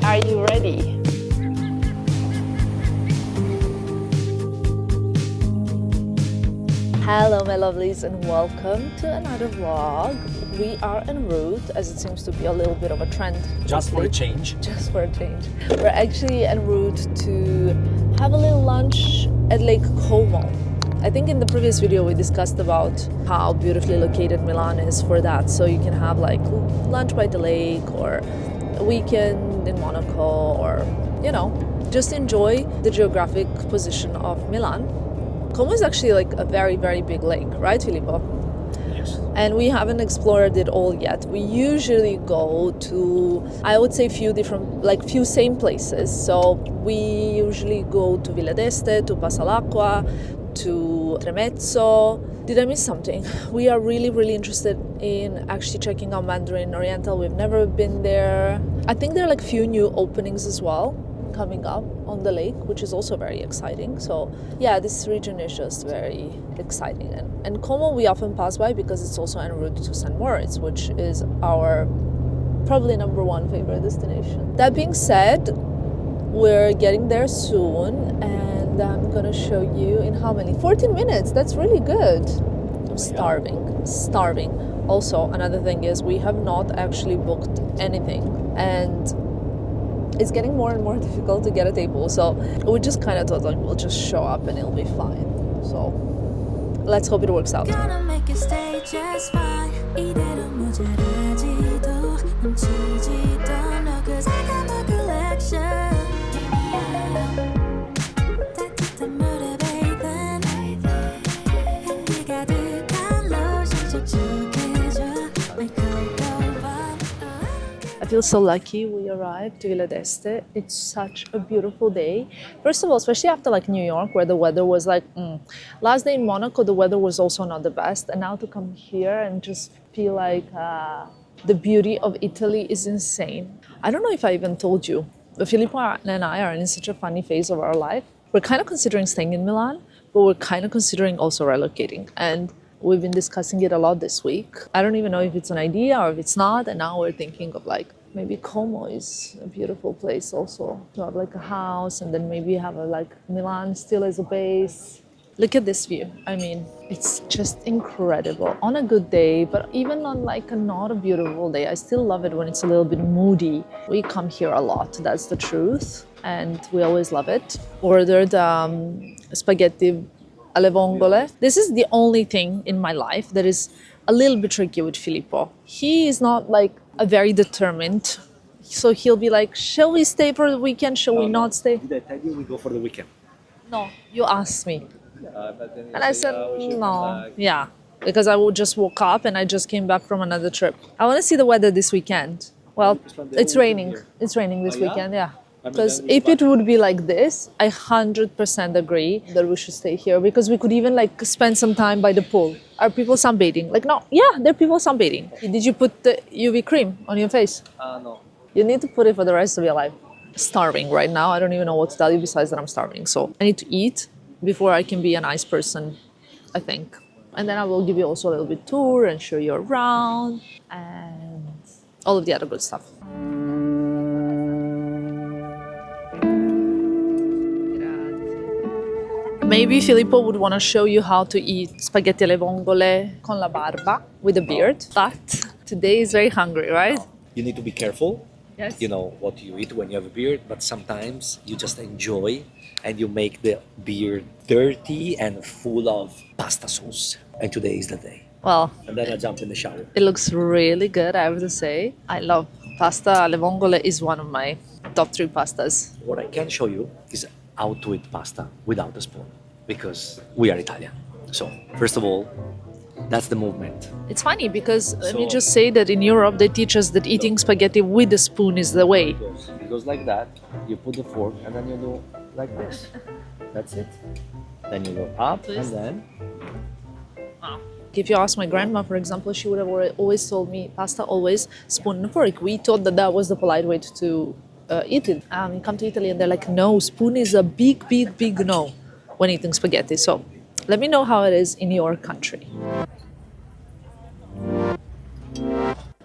Are you ready? Hello my lovelies and welcome to another vlog. We are en route, as it seems to be a little bit of a trend. Just for a change. Just for a change. We're actually en route to have a little lunch at Lake Como. I think in the previous video we discussed about how beautifully located Milan is for that. So you can have like lunch by the lake or a weekend in Monaco or, you know, just enjoy the geographic position of Milan. Como is actually like a very, very big lake, right, Filippo? Yes. And we haven't explored it all yet. We usually go to, I would say, few same places. So we usually go to Villa d'Este, to Pasalacqua, to Tremezzo. Did I miss something? We are really, really interested in actually checking out Mandarin Oriental. We've never been there. I think there are like few new openings as well coming up on the lake, which is also very exciting. So yeah, this region is just very exciting. And Como we often pass by because it's also en route to St. Moritz, which is our probably number one favorite destination. That being said, we're getting there soon and I'm gonna show you in how many? 14 minutes, that's really good. I'm starving. Also, another thing is we have not actually booked anything and it's getting more and more difficult to get a table, so we just kind of thought like we'll just show up and it'll be fine. So let's hope it works out. Gonna make it stay just fine. 이대로 모자라지도 넘치지도 않아. 'Cause I got my collection. 따뜻한 물에 bathe. 향기 가득한 로션 촉촉해져. My cocoa bomb. I feel so lucky we arrived to Villa d'Este. It's such a beautiful day. First of all, especially after like New York where the weather was like, Last day in Monaco, the weather was also not the best. And now to come here and just feel like the beauty of Italy is insane. I don't know if I even told you, but Filippo and I are in such a funny phase of our life. We're kind of considering staying in Milan, but we're kind of considering also relocating. And we've been discussing it a lot this week. I don't even know if it's an idea or if it's not. And now we're thinking of like, maybe Como is a beautiful place also to have like a house and then maybe have a like Milan still as a base. Look at this view. I mean, it's just incredible on a good day, but even on like a not a beautiful day, I still love it when it's a little bit moody. We come here a lot, that's the truth. And we always love it. Ordered spaghetti alle vongole. This is the only thing in my life that is a little bit tricky with Filippo. He is not like a very determined, so he'll be like, shall we stay for the weekend, shall we not stay? Did I tell you we go for the weekend? No, you asked me. But then And I said, no, yeah, because I would just woke up and I just came back from another trip. I want to see the weather this weekend. Well, it's raining. It's raining this weekend, yeah. Because if it would be like this, I 100% agree that we should stay here because we could even like spend some time by the pool. Are people sunbathing? Like, no, yeah, there are people sunbathing. Did you put the UV cream on your face? No. You need to put it for the rest of your life. Starving right now. I don't even know what to tell you besides that I'm starving. So I need to eat before I can be a nice person, I think. And then I will give you also a little bit tour and show you around and all of the other good stuff. Maybe Filippo would want to show you how to eat spaghetti alle vongole con la barba, with a beard. But today is very hungry, right? You need to be careful. Yes. You know what you eat when you have a beard, but sometimes you just enjoy and you make the beard dirty and full of pasta sauce. And today is the day. Well, And then I jump in the shower. it looks really good, I have to say. I love pasta alle vongole is one of my top 3 pastas. What I can show you is how to eat pasta without a spoon, because we are Italian. So, first of all, that's the movement. It's funny because let me So- just say that in Europe they teach us that eating spaghetti with a spoon is the way. It goes like that. You put the fork and then you do like this. That's it. Then you go up and then If you ask my grandma, for example, she would have always told me pasta always spoon and fork. We thought that that was the polite way to eat it. You come to Italy and they're like, no, spoon is a big, big, big no when eating spaghetti. So let me know how it is in your country.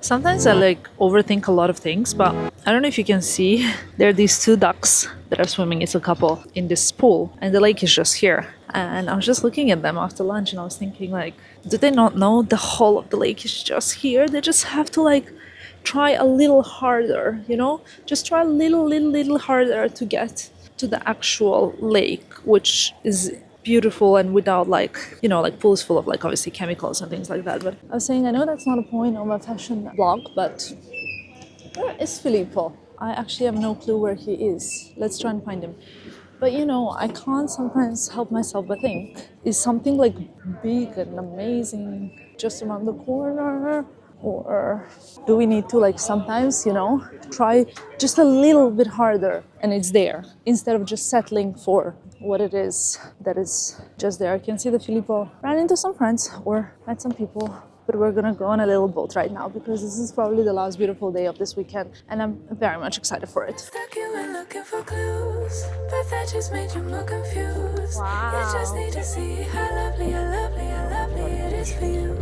Sometimes I like overthink a lot of things, but I don't know if you can see. There are these two ducks that are swimming. It's a couple in this pool, and the lake is just here. And I was just looking at them after lunch, and I was thinking, like, do they not know the whole of the lake is just here? They just have to like try a little harder, you know? Just try a little harder to get to the actual lake, which is beautiful and without like, you know, like pools full of like obviously chemicals and things like that. But I was saying, I know that's not a point of a fashion blog, but where is Filippo? I actually have no clue where he is. Let's try and find him. But you know, I can't sometimes help myself but think, is something like big and amazing just around the corner? Or do we need to like sometimes, you know, try just a little bit harder and it's there, instead of just settling for what it is that is just there. I can see that Filippo ran into some friends or met some people, but we're gonna go on a little boat right now because this is probably the last beautiful day of this weekend and I'm very much excited for it. Stuck you in looking for clues, but that just made you more confused. Wow. You just need to see how lovely, how lovely, how lovely it is for you.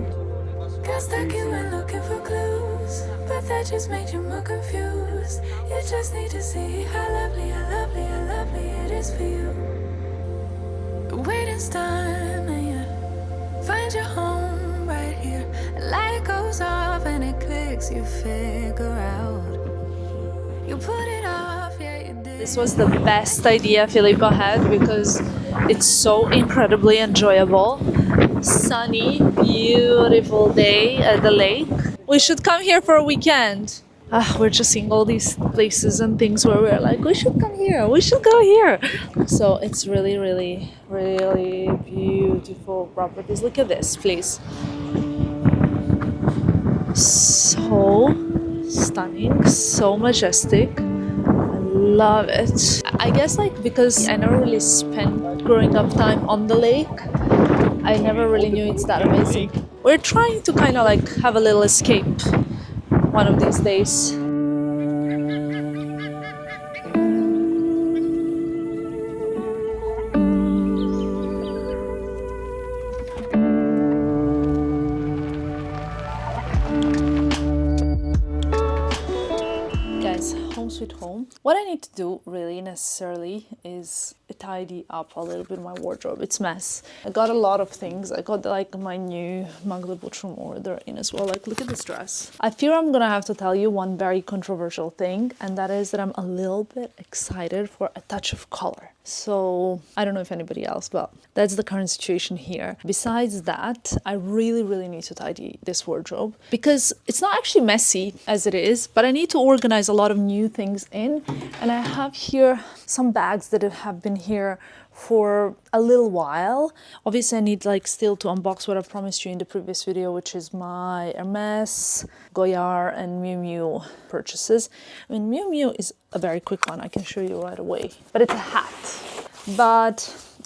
Got stuck you in looking for clues, but that just made you more confused. You just need to see how lovely, how lovely, how lovely it is for you. Waiting's done and you find your home right here. The light goes off and it clicks, you figure out. You put it off, yeah you did. This was the best idea Filippo had because it's so incredibly enjoyable. Sunny, beautiful day at the lake. We should come here for a weekend. We're just seeing all these places and things where we're like, we should come here, we should go here. So it's really, really, really beautiful properties. Look at this, please. So stunning, so majestic. I love it. I guess like because I never really spent growing up time on the lake, I never really knew it's that amazing. We're trying to kind of like have a little escape one of these days. Guys, home sweet home. What I need to do really necessarily is tidy up a little bit my wardrobe. It's a mess. I got a lot of things. I got like my new Magda Butrum order in as well. Like, look at this dress. I fear I'm gonna have to tell you one very controversial thing, and that is that I'm a little bit excited for a touch of color. So I don't know if anybody else, but that's the current situation here. Besides that, I really, really need to tidy this wardrobe because it's not actually messy as it is, but I need to organize a lot of new things in. And I have here some bags that have been here for a little while. Obviously I need like still to unbox what I promised you in the previous video, which is my Hermès, Goyard and Miu Miu purchases. I mean, Miu Miu is a very quick one, I can show you right away, but it's a hat. But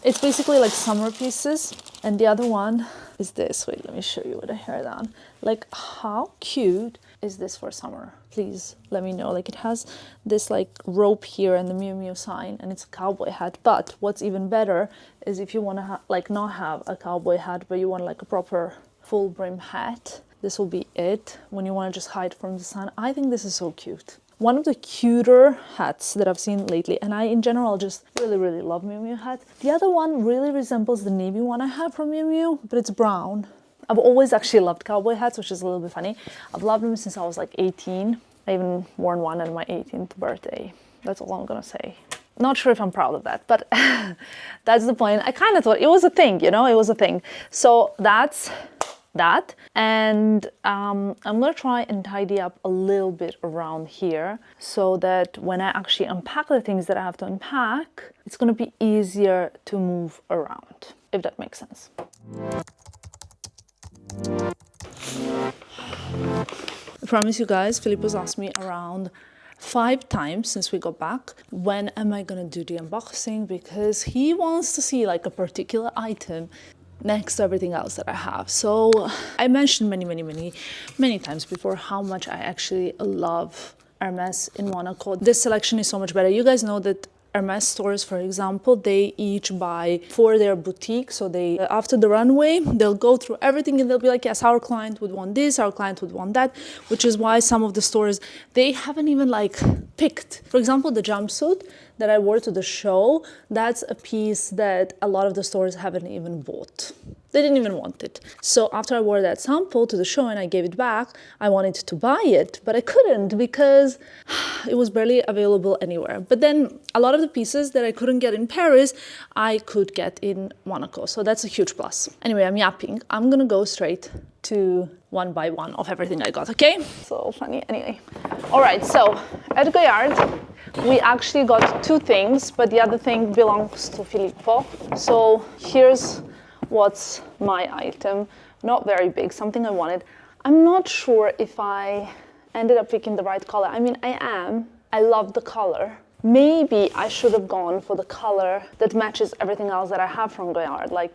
it's basically like summer pieces. And the other one is this. Wait, let me show you with a hair down. Like, how cute is this for summer? Please let me know. Like, it has this like rope here and the Miu Miu sign, and it's a cowboy hat. But what's even better is if you want to like not have a cowboy hat, but you want like a proper full brim hat, this will be it when you want to just hide from the sun. I think this is so cute. One of the cuter hats that I've seen lately, and I in general just really, really love Miu Miu hats. The other one really resembles the navy one I have from Miu Miu, but it's brown. I've always actually loved cowboy hats, which is a little bit funny. I've loved them since I was like 18. I even worn one on my 18th birthday. That's all I'm gonna say. Not sure if I'm proud of that, but that's the point. I kind of thought it was a thing, you know, it was a thing. So that's that. And I'm gonna try and tidy up a little bit around here so that when I actually unpack the things that I have to unpack, it's gonna be easier to move around, if that makes sense. I promise you guys, Filippo's asked me around 5 times since we got back, when am I gonna do the unboxing, because he wants to see like a particular item next to everything else that I have. So I mentioned many times before how much I actually love Hermès in Monaco. This selection is so much better. You guys know that Hermès stores, for example, they each buy for their boutique. So they, after the runway, they'll go through everything and they'll be like, yes, our client would want this, our client would want that, which is why some of the stores, they haven't even like picked. For example, the jumpsuit that I wore to the show, that's a piece that a lot of the stores haven't even bought. They didn't even want it. So after I wore that sample to the show and I gave it back, I wanted to buy it, but I couldn't because it was barely available anywhere. But then a lot of the pieces that I couldn't get in Paris, I could get in Monaco. So that's a huge plus. Anyway, I'm yapping. I'm gonna go straight to one by one of everything I got, okay? So funny, anyway. All right, so at Goyard, we actually got two things, but the other thing belongs to Filippo. So here's what's my item. Not very big, something I wanted. I'm not sure if I ended up picking the right color. I mean, I am. I love the color. Maybe I should have gone for the color that matches everything else that I have from Goyard, like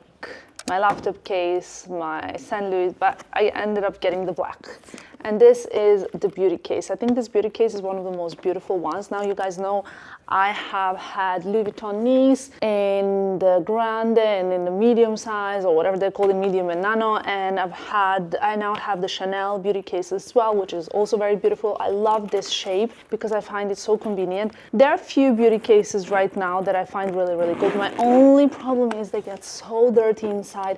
my laptop case, my Saint Louis, but I ended up getting the black. And this is the beauty case. I think this beauty case is one of the most beautiful ones. Now you guys know I have had Louis Vuitton Nice in the grande and in the medium size, or whatever they call it, medium and nano, and I now have the Chanel beauty case as well, which is also very beautiful. I love this shape because I find it so convenient. There are a few beauty cases right now that I find really, really good. My only problem is they get so dirty inside.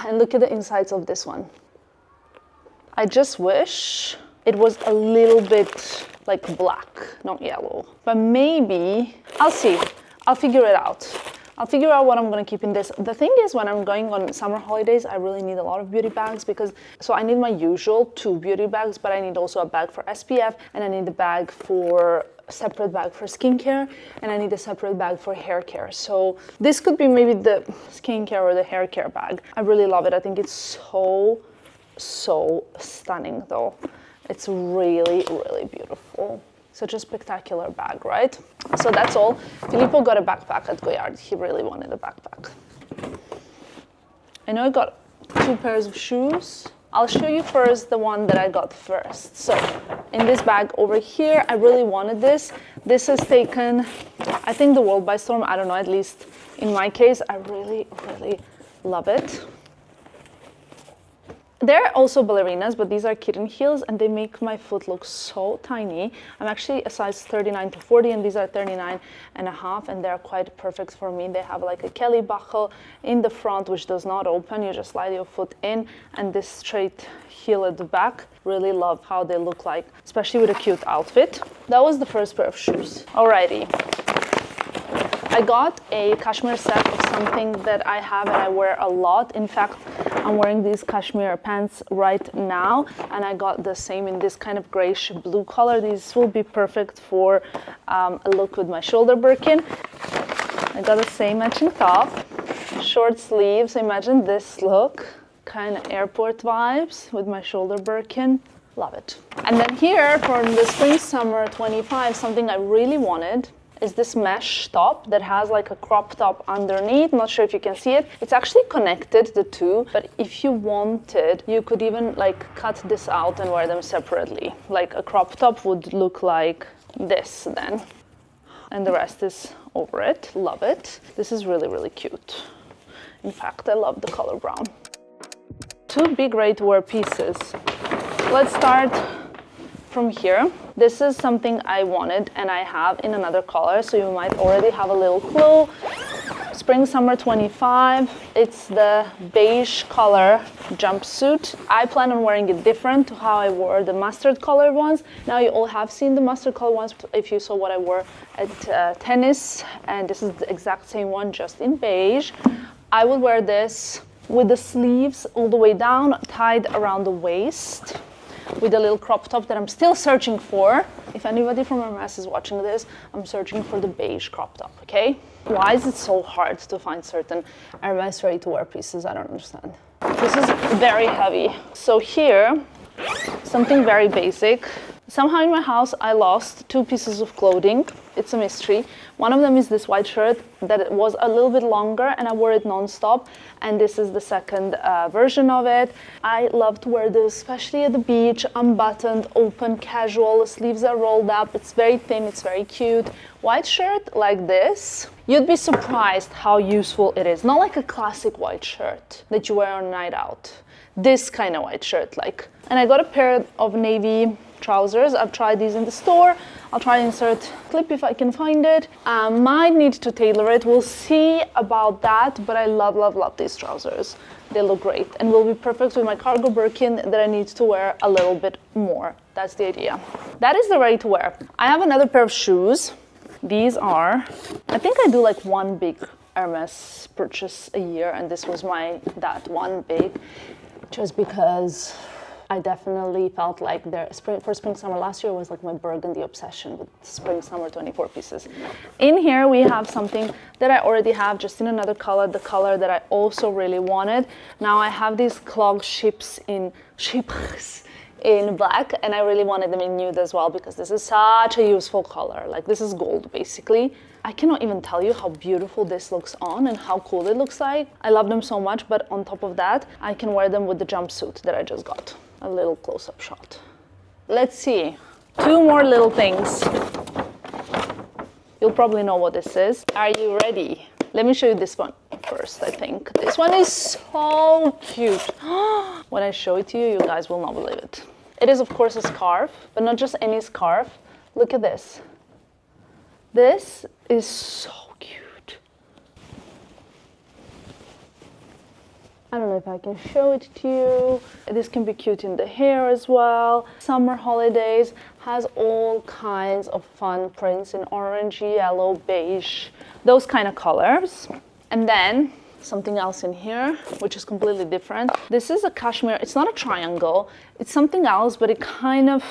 And look at the insides of this one. I just wish it was a little bit like black, not yellow. But maybe, I'll see. I'll figure it out. I'll figure out what I'm gonna keep in this. The thing is, when I'm going on summer holidays, I really need a lot of beauty bags because, so I need my usual 2 beauty bags, but I need also a bag for SPF, and I need a separate bag for skincare, and I need a separate bag for hair care. So this could be maybe the skincare or the hair care bag. I really love it. I think it's so stunning though. It's really, really beautiful. Such a spectacular bag, right? So that's all. Filippo got a backpack at Goyard. He really wanted a backpack. I know I got 2 pairs of shoes. I'll show you first the one that I got first. So in this bag over here, I really wanted this. This has taken, I think, the world by storm. I don't know, at least in my case, I really, really love it. They're also ballerinas, but these are kitten heels and they make my foot look so tiny. I'm actually a size 39 to 40 and these are 39 and a half, and they're quite perfect for me. They have like a Kelly buckle in the front which does not open. You just slide your foot in, and this straight heel at the back. Really love how they look like, especially with a cute outfit. That was the first pair of shoes. Alrighty. I got a cashmere set of something that I have and I wear a lot. In fact, I'm wearing these cashmere pants right now, and I got the same in this kind of grayish blue color. These will be perfect for a look with my shoulder Birkin. I got the same matching top, short sleeves. Imagine this look, kind of airport vibes with my shoulder Birkin. Love it. And then here for the spring summer 25, something I really wanted is this mesh top that has like a crop top underneath. Not sure if you can see it. It's actually connected, the two, but if you wanted, you could even like cut this out and wear them separately. Like a crop top would look like this then. And the rest is over it. Love it. This is really, really cute. In fact, I love the color brown. 2 big ready-to-wear pieces. Let's start from here. This is something I wanted and I have in another color, so you might already have a little clue. Spring summer 25. It's the beige color jumpsuit. I plan on wearing it different to how I wore the mustard color ones. Now you all have seen the mustard color ones if you saw what I wore at tennis, and this is the exact same one, just in beige. I will wear this with the sleeves all the way down, tied around the waist, with a little crop top that I'm still searching for. If anybody from Hermès is watching this, I'm searching for the beige crop top, okay? Why is it so hard to find certain Hermès ready-to-wear pieces? I don't understand. This is very heavy. So here, something very basic. Somehow in my house I lost 2 pieces of clothing. It's a mystery. One of them is this white shirt that was a little bit longer and I wore it non-stop, and this is the second version of it. I love to wear this, especially at the beach, unbuttoned, open, casual, the sleeves are rolled up, it's very thin, it's very cute. White shirt like this, you'd be surprised how useful it is. Not like a classic white shirt that you wear on a night out. This kind of white shirt like. And I got a pair of navy trousers. I've tried these in the store. I'll try to insert a clip if I can find it. Might need to tailor it. We'll see about that, but I love, love, love these trousers. They look great and will be perfect with my cargo Birkin that I need to wear a little bit more. That's the idea. That is the ready to wear. I have another pair of shoes. These are, I think I do like one big Hermès purchase a year, and this was that one big, just because I definitely felt like for spring summer last year was like my burgundy obsession with spring summer 24 pieces. In here we have something that I already have, just in another color, the color that I also really wanted. Now I have these clog ships in black, and I really wanted them in nude as well because this is such a useful color. Like, this is gold basically. I cannot even tell you how beautiful this looks on and how cool it looks like. I love them so much, but on top of that, I can wear them with the jumpsuit that I just got. A little close-up shot. Let's see. 2 more little things. You'll probably know what this is. Are you ready? Let me show you this one first, I think. This one is so cute. When I show it to you, you guys will not believe it. It is, of course, a scarf, but not just any scarf. Look at this. This is so cute. I don't know if I can show it to you. This can be cute in the hair as well. Summer holidays has all kinds of fun prints in orange, yellow, beige, those kind of colors. And then something else in here, which is completely different. This is a cashmere. It's not a triangle. It's something else, but it kind of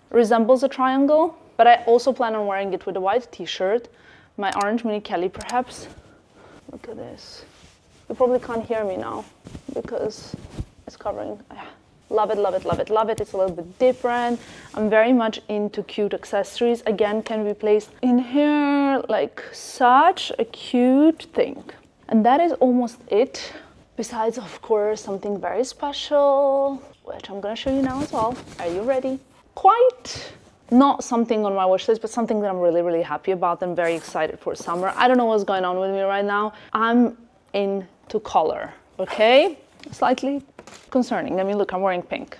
resembles a triangle. But I also plan on wearing it with a white t-shirt, my orange mini Kelly perhaps. Look at this. You probably can't hear me now because it's covering. Love it, love it, love it, love it. It's a little bit different. I'm very much into cute accessories. Again, can be placed in here, like such a cute thing. And that is almost it. Besides, of course, something very special, which I'm gonna show you now as well. Are you ready? Quite not something on my wish list, but something that I'm really, really happy about and very excited for summer. I don't know what's going on with me right now. I'm into color, okay? Slightly concerning. Let me look, I'm wearing pink.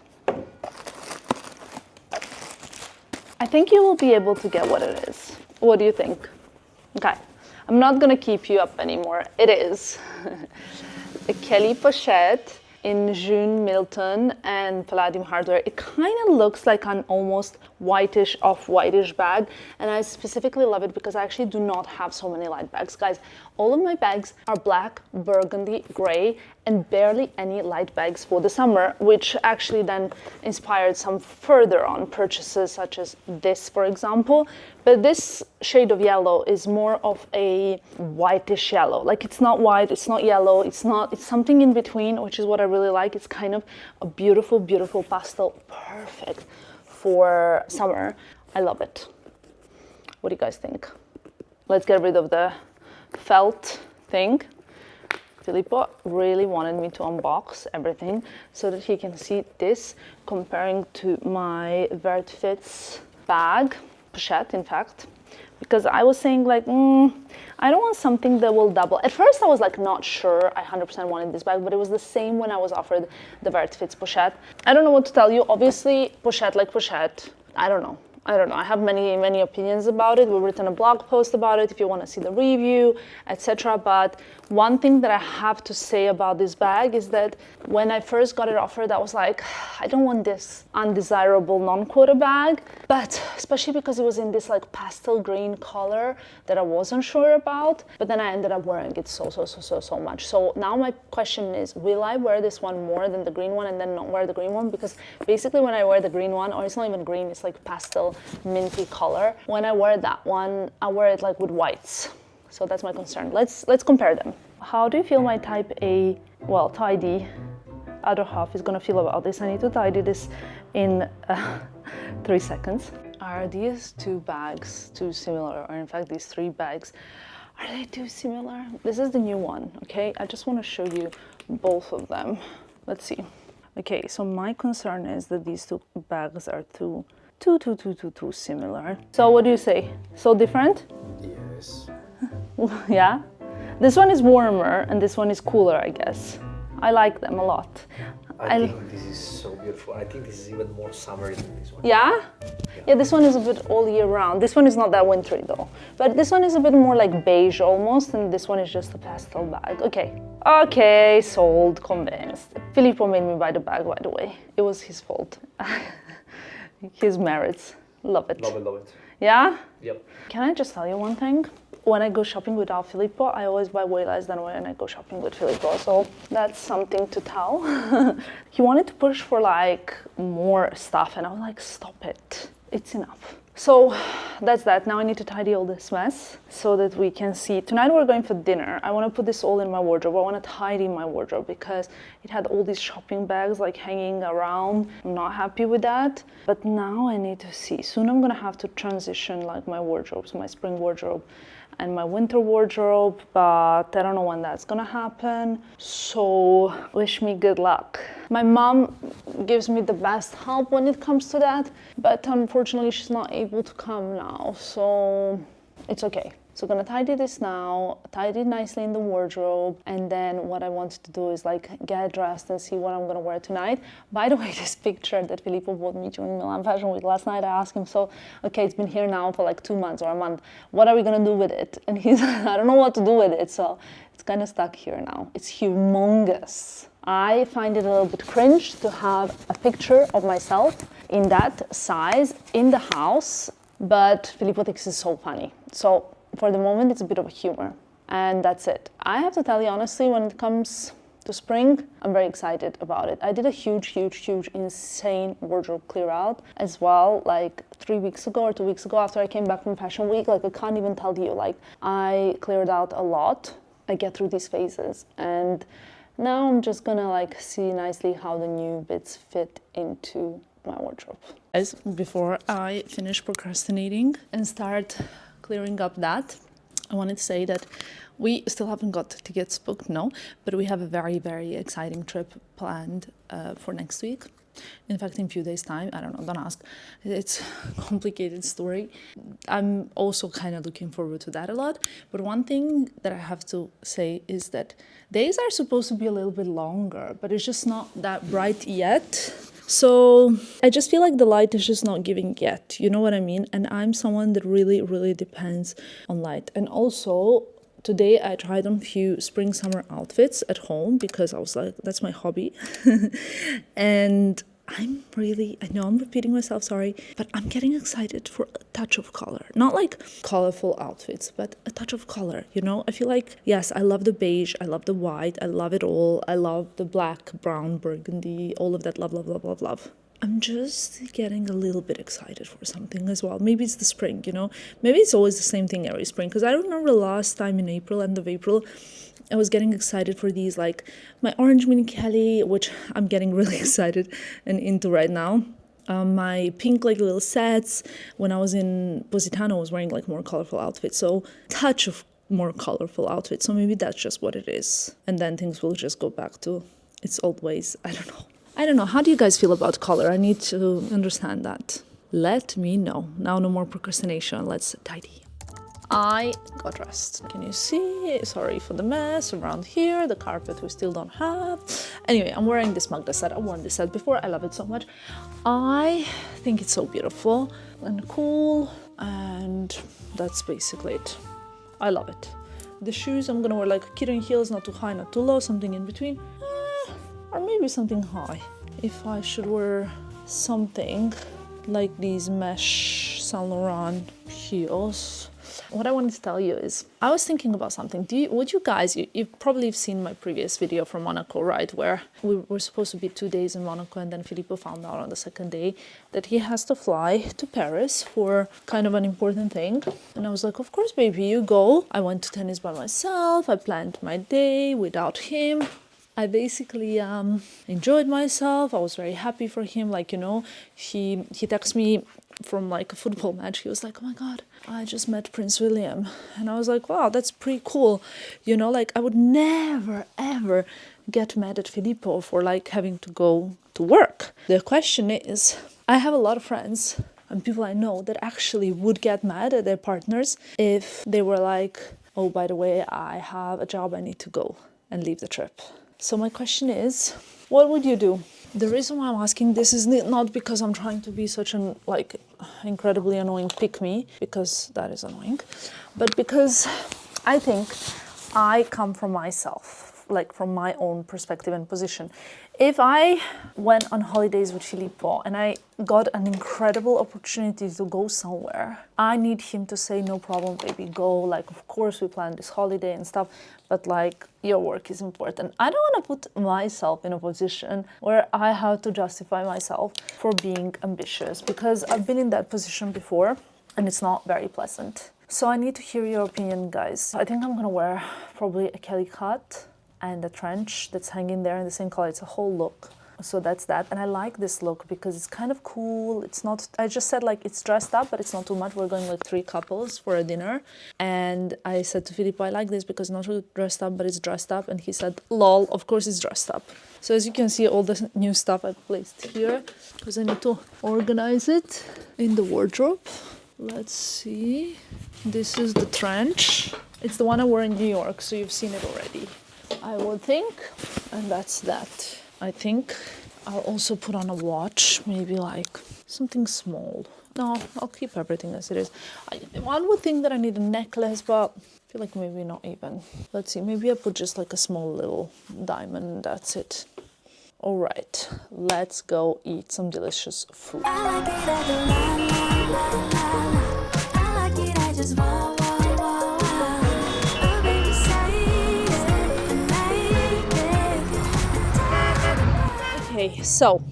I think you will be able to get what it is. What do you think? Okay, I'm not gonna keep you up anymore. It is a Kelly pochette in June Milton and Palladium hardware. It kind of looks like an almost whitish, off-whitish bag, and I specifically love it because I actually do not have so many light bags. Guys, all of my bags are black, burgundy, gray, and barely any light bags for the summer, which actually then inspired some further on purchases such as this, for example. But this shade of yellow is more of a whitish yellow. Like, it's not white, it's not yellow, it's something in between, which is what I really like. It's kind of a beautiful, beautiful pastel, perfect for summer. I love it. What do you guys think? Let's get rid of the felt thing. Filippo really wanted me to unbox everything so that he can see this comparing to my Vertfits bag, pochette in fact, because I was saying like, I don't want something that will double. At first I was like not sure I 100% wanted this bag, but it was the same when I was offered the Vertfits pochette. I don't know what to tell you. Obviously, pochette like pochette, I don't know. I have many opinions about it. We've written a blog post about it if you want to see the review, etc. But one thing that I have to say about this bag is that when I first got it offered, I was like, I don't want this undesirable non-quota bag, but especially because it was in this like pastel green color that I wasn't sure about. But then I ended up wearing it so much. So now my question is, will I wear this one more than the green one and then not wear the green one? Because basically when I wear the green one, or it's not even green, it's like pastel minty color. When I wear that one, I wear it like with whites. So that's my concern. Let's compare them. How do you feel my type A, well, tidy other half is gonna feel about this? I need to tidy this in 3 seconds. Are these two bags too similar? Or in fact, these 3 bags, are they too similar? This is the new one, okay? I just want to show you both of them. Let's see. Okay, so my concern is that these 2 bags are too similar. So what do you say? So different? Yes. Yeah? This one is warmer and this one is cooler, I guess. I like them a lot. I think this is so beautiful. I think this is even more summery than this one. Yeah? Yeah, this one is a bit all year round. This one is not that wintry though. But this one is a bit more like beige almost, and this one is just a pastel bag. Okay. Okay, sold, convinced. Filippo made me buy the bag, by the way. It was his fault. His merits. Love it. Love it, love it. Yeah? Yep. Can I just tell you one thing? When I go shopping without Filippo, I always buy way less than when I go shopping with Filippo. So that's something to tell. He wanted to push for like more stuff and I was like, stop it. It's enough. So that's that. Now I need to tidy all this mess so that we can see. Tonight we're going for dinner. I want to put this all in my wardrobe. I want to tidy my wardrobe because it had all these shopping bags like hanging around. I'm not happy with that. But now I need to see. Soon I'm going to have to transition like my wardrobe, so my spring wardrobe and my winter wardrobe, but I don't know when that's gonna happen. So wish me good luck. My mom gives me the best help when it comes to that, but unfortunately she's not able to come now, so it's okay. So I'm gonna tidy this now, tidy it nicely in the wardrobe, and then what I wanted to do is like get dressed and see what I'm gonna wear tonight. By the way, this picture that Filippo bought me during Milan Fashion Week last night, I asked him, so, okay, it's been here now for like 2 months or a month. What are we gonna do with it? And he's like, I don't know what to do with it. So it's kind of stuck here now. It's humongous. I find it a little bit cringe to have a picture of myself in that size in the house, but Filippo thinks it's so funny. So for the moment, it's a bit of a humor, and that's it. I have to tell you honestly, when it comes to spring, I'm very excited about it. I did a huge, insane wardrobe clear out as well, like 3 weeks ago or 2 weeks ago after I came back from Fashion Week. Like, I can't even tell you, like, I cleared out a lot. I get through these phases, and now I'm just gonna like see nicely how the new bits fit into my wardrobe. As before I finish procrastinating and start clearing up that, I wanted to say that we still haven't got tickets booked, no, but we have a very exciting trip planned for next week. In fact, in a few days' time, I don't know, don't ask. It's a complicated story. I'm also kind of looking forward to that a lot. But one thing that I have to say is that days are supposed to be a little bit longer, but it's just not that bright yet. So I just feel like the light is just not giving yet, you know what I mean? And I'm someone that really depends on light. And also, today I tried on a few spring-summer outfits at home because I was like, that's my hobby. And I know I'm repeating myself, sorry, but I'm getting excited for a touch of color. Not like colorful outfits, but a touch of color, you know? I feel like, yes, I love the beige, I love the white, I love it all. I love the black, brown, burgundy, all of that, love. I'm just getting a little bit excited for something as well. Maybe it's the spring, you know? Maybe it's always the same thing every spring. Because I remember last time in April, end of April, I was getting excited for these, like my orange mini Kelly, which I'm getting really excited and into right now. My pink like little sets. When I was in Positano, I was wearing like more colorful outfits. So touch of more colorful outfits. So maybe that's just what it is. And then things will just go back to its old ways. I don't know. How do you guys feel about color? I need to understand that. Let me know. Now no more procrastination. Let's tidy. I got dressed. Can you see? Sorry for the mess around here. The carpet we still don't have. Anyway, I'm wearing this Magda set. I've worn this set before. I love it so much. I think it's so beautiful and cool. And that's basically it. I love it. The shoes, I'm gonna wear like kitten heels, not too high, not too low, something in between. Or maybe something high. If I should wear something like these mesh Saint Laurent heels. What I wanted to tell you is, I was thinking about something. Would you guys, you've probably seen my previous video from Monaco, right? Where we were supposed to be 2 days in Monaco, and then Filippo found out on the second day that he has to fly to Paris for kind of an important thing. And I was like, of course, baby, you go. I went to tennis by myself. I planned my day without him. I basically enjoyed myself. I was very happy for him. Like, you know, he texted me from like a football match. He was like, oh my God, I just met Prince William. And I was like, wow, that's pretty cool. You know, like I would never, ever get mad at Filippo for like having to go to work. The question is, I have a lot of friends and people I know that actually would get mad at their partners if they were like, oh, by the way, I have a job, I need to go and leave the trip. So my question is, what would you do? The reason why I'm asking this is not because I'm trying to be such an like incredibly annoying pick-me, because that is annoying, but because I think I come from myself, like from my own perspective and position. If I went on holidays with Filippo and I got an incredible opportunity to go somewhere, I need him to say, no problem, baby, go. Like, of course, we planned this holiday and stuff, but like, your work is important. I don't want to put myself in a position where I have to justify myself for being ambitious, because I've been in that position before and it's not very pleasant. So I need to hear your opinion, guys. I think I'm gonna wear probably a Kelly cut and a trench that's hanging there in the same color. It's a whole look. So that's that. And I like this look because it's kind of cool. It's not, I just said like it's dressed up, but it's not too much. We're going like 3 couples for a dinner. And I said to Filippo, I like this because it's not really dressed up, but it's dressed up. And he said, lol, of course it's dressed up. So as you can see, all the new stuff I've placed here because I need to organize it in the wardrobe. Let's see. This is the trench. It's the one I wore in New York, so you've seen it already, I would think. And that's that. I think I'll also put on a watch, maybe like something small. No, I'll keep everything as it is. One would think that I need a necklace, but I feel like maybe not even. Let's see, maybe I put just like a small little diamond and that's it. All right, let's go eat some delicious food. I like it at the la la la la. I like it, I just wow wow wow wow. Oh baby, say it, Okay, so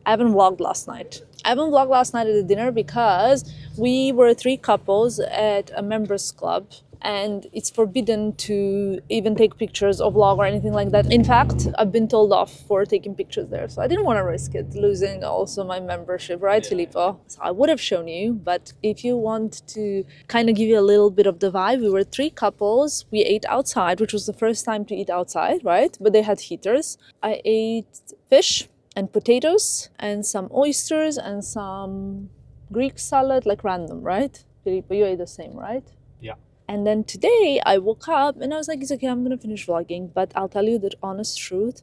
I haven't vlogged last night. I haven't vlogged last night at the dinner because we were 3 couples at a members club and it's forbidden to even take pictures or vlog or anything like that. In fact, I've been told off for taking pictures there, so I didn't want to risk it, losing also my membership, right, Filippo? So I would have shown you, but if you want to kind of give you a little bit of the vibe, we were 3 couples. We ate outside, which was the first time to eat outside, right? But they had heaters. I ate fish and potatoes and some oysters and some Greek salad, like random, right? Filippo, you ate the same, right? Yeah. And then today I woke up and I was like, it's okay, I'm gonna finish vlogging. But I'll tell you the honest truth,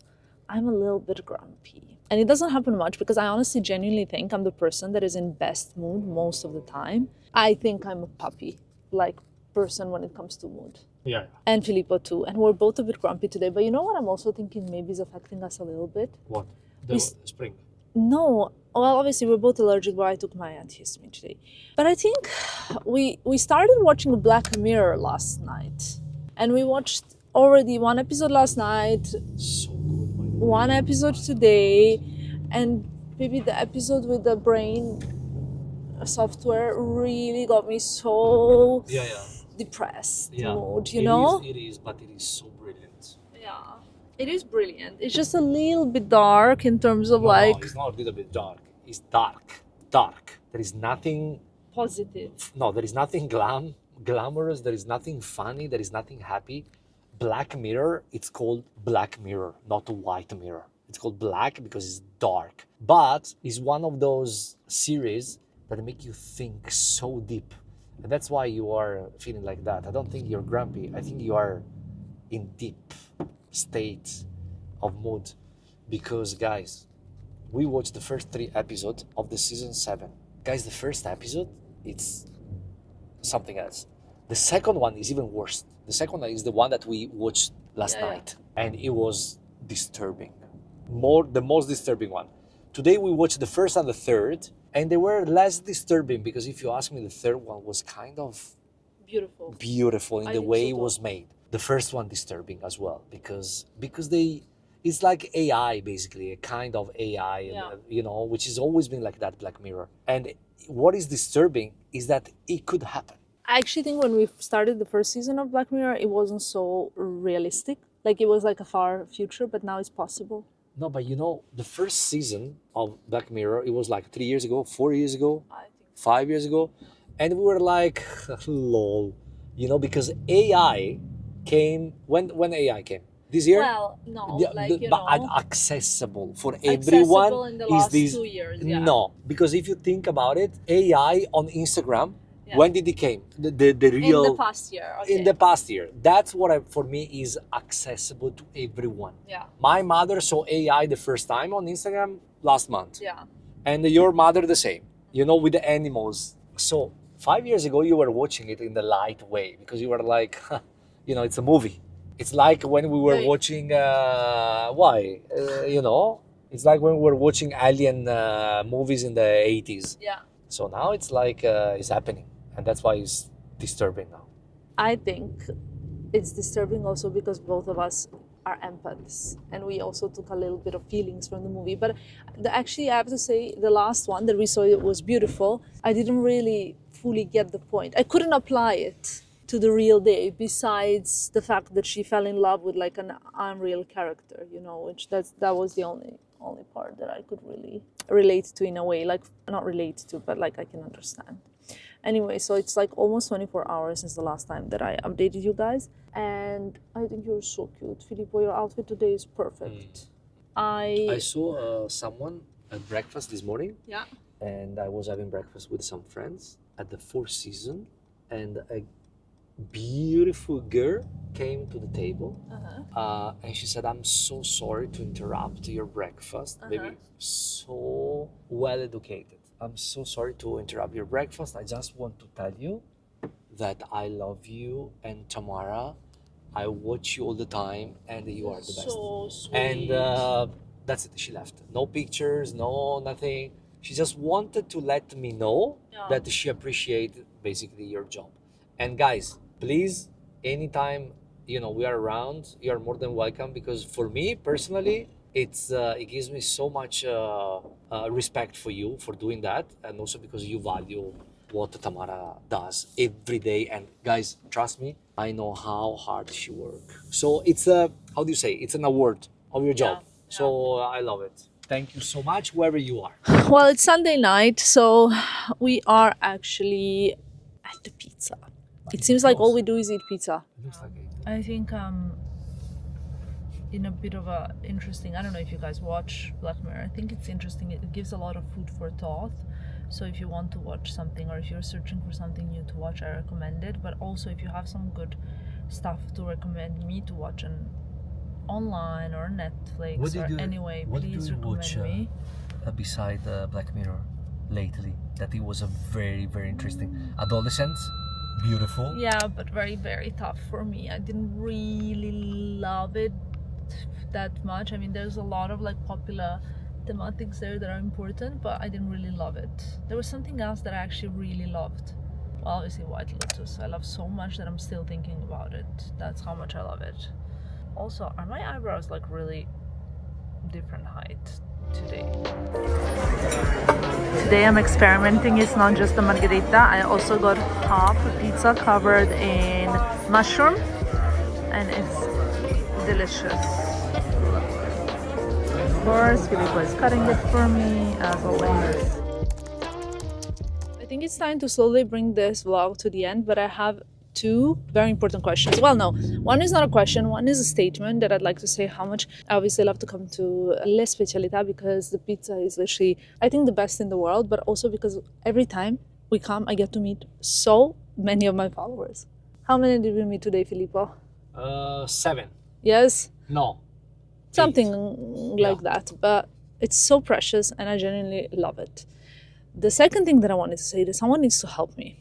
I'm a little bit grumpy. And it doesn't happen much because I honestly genuinely think I'm the person that is in best mood most of the time. I think I'm a puppy, like person when it comes to mood. Yeah. And Filippo too. And we're both a bit grumpy today. But you know what I'm also thinking maybe is affecting us a little bit? What? The We- spring. No, well, obviously we're both allergic, but I took my antihistamine today. But I think we started watching Black Mirror last night, and we watched already 1 episode last night, So good, by the way. 1 episode today, and maybe the episode with the brain software really got me so Yeah, yeah. depressed Yeah. mood, you know? It is, but it is so brilliant. Yeah, it is brilliant. It's just a little bit dark in terms of No, like it's not a little bit dark. It's dark. Dark. There is nothing. positive. No, there is nothing glamorous. There is nothing funny. There is nothing happy. Black Mirror. It's called Black Mirror, not White Mirror. It's called Black because it's dark. But it's one of those series that make you think so deep, and that's why you are feeling like that. I don't think you're grumpy. I think you are in deep state of mood because, guys, we watched the first 3 episodes of the season 7. Guys, the first episode, it's something else. The second one is even worse. The second one is the one that we watched last Yeah, yeah. night, and it was disturbing. The most disturbing one. Today we watched the first and the third, and they were less disturbing because if you ask me, the third one was kind of Beautiful. beautiful in I the think way so it too. was made. The first one disturbing as well because it's like AI, basically a kind of AI, Yeah. you know, which has always been like that, Black Mirror. And what is disturbing is that it could happen. I actually think when we started the first season of Black Mirror, it wasn't so realistic. Like it was like a far future, but now it's possible. No, but you know, the first season of Black Mirror, it was like 3 years ago, 4 years ago, I think. 5 years ago, and we were like, lol, you know, because AI came when AI came this year. Well, no, Yeah, like you but know, accessible for accessible everyone in the is last this 2 years. Yeah. no, because if you think about it, AI on Instagram, Yeah. when did it came? The real In the past year. Okay. in the past year. That's what for me is accessible to everyone. Yeah. My mother saw AI the first time on Instagram last month, Yeah. and your mother the same. You know, with the animals. So 5 years ago, you were watching it in the light way because you were like, you know, it's a movie. It's like when we were Right. watching, you know, it's like when we were watching Alien movies in the 80s. Yeah. So now it's like it's happening, and that's why it's disturbing now. I think it's disturbing also because both of us are empaths and we also took a little bit of feelings from the movie. But actually, I have to say, the last one that we saw, it was beautiful. I didn't really fully get the point. I couldn't apply it to the real day, besides the fact that she fell in love with like an unreal character, you know, which that was the only part that I could really relate to in a way, like not relate to, but like I can understand. Anyway, so it's like almost 24 hours since the last time that I updated you guys, and I think you're so cute, Filippo. Your outfit today is perfect. I saw someone at breakfast this morning, Yeah. and I was having breakfast with some friends at the Four Seasons, and a beautiful girl came to the table, and she said, "I'm so sorry to interrupt your breakfast. Baby, so well educated. I'm so sorry to interrupt your breakfast. I just want to tell you that I love you, and Tamara, I watch you all the time, and you are the best." So sweet. And that's it. She left. No pictures, no nothing. She just wanted to let me know that she appreciated basically your job. And guys, please, anytime we are around, you are more than welcome. Because for me personally, it gives me so much respect for you for doing that, and also because you value what Tamara does every day. And guys, trust me, I know how hard she works. So it's how do you say? It's an award of your job. So I love it. Thank you so much, whoever you are. Well, it's Sunday night, so we are actually at the pizza. It seems like all we do is eat pizza. It looks like it. I think in a bit of a interesting, I don't know if you guys watch Black Mirror. I think it's interesting. It gives a lot of food for thought. So if you want to watch something, or if you're searching for something new to watch, I recommend it. But also if you have some good stuff to recommend me to watch online or Netflix or anyway, please recommend me. Beside Black Mirror lately, that it was a very, very interesting. Adolescents, beautiful. Yeah, but very, very tough for me. I didn't really love it that much. I mean, there's a lot of like popular thematics there that are important, but I didn't really love it. There was something else that I actually really loved. Well, obviously White Lotus. I love so much that I'm still thinking about it. That's how much I love it. Also, are my eyebrows like really different height today? Today I'm experimenting. It's not just a margherita. I also got half a pizza covered in mushroom, and it's delicious. Of course, Filippo is cutting it for me, as always. I think it's time to slowly bring this vlog to the end, but I have two very important questions. Well, no, one is not a question, one is a statement that I'd like to say how much I obviously love to come to Le Specialità, because the pizza is literally, I think, the best in the world, but also because every time we come, I get to meet so many of my followers. How many did we meet today, Filippo? 7. Yes? No. Something like that, but it's so precious and I genuinely love it. The second thing that I wanted to say is someone needs to help me.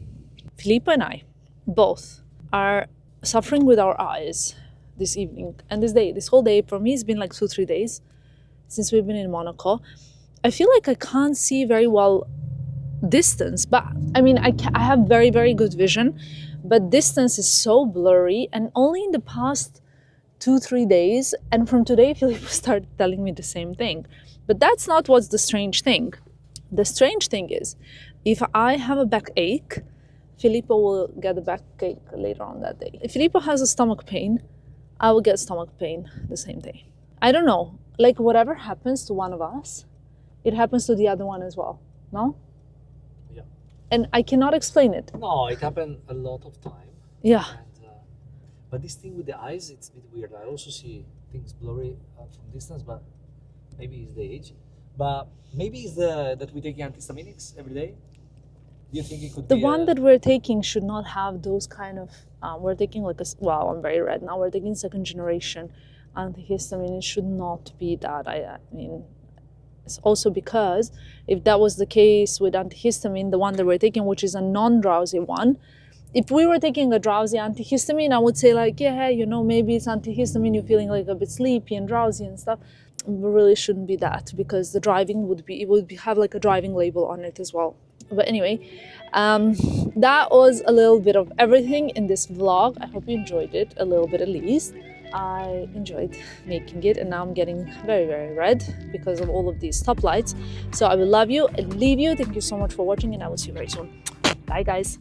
Filippo and I both are suffering with our eyes this evening and this whole day. For me, it's been like 2-3 days since we've been in Monaco. I feel like I can't see very well distance, but I mean, I have very, very good vision, but distance is so blurry. And only in the past 2-3 days, and from today, Filippo started telling me the same thing. But that's not what's the strange thing. The strange thing is, if I have a backache, Filippo will get a backache later on that day. If Filippo has a stomach pain, I will get stomach pain the same day. I don't know, like whatever happens to one of us, it happens to the other one as well, no? Yeah. And I cannot explain it. No, it happened a lot of time. Yeah. And, but this thing with the eyes, it's a bit weird. I also see things blurry from distance, but maybe it's the age. But maybe it's that we take antihistaminics every day. Do you think it could The be one that we're taking should not have those kind of, we're taking like well, I'm very red now, we're taking second generation antihistamine. It should not be that. I mean, it's also because if that was the case with antihistamine, the one that we're taking, which is a non-drowsy one, if we were taking a drowsy antihistamine, I would say like, yeah, you know, maybe it's antihistamine, you're feeling like a bit sleepy and drowsy and stuff. It really shouldn't be that, because the driving would have like a driving label on it as well. But anyway, that was a little bit of everything in this vlog. I hope you enjoyed it, a little bit at least. I enjoyed making it, and now I'm getting very, very red because of all of these stoplights. So I will love you and leave you. Thank you so much for watching, and I will see you very soon. Bye, guys.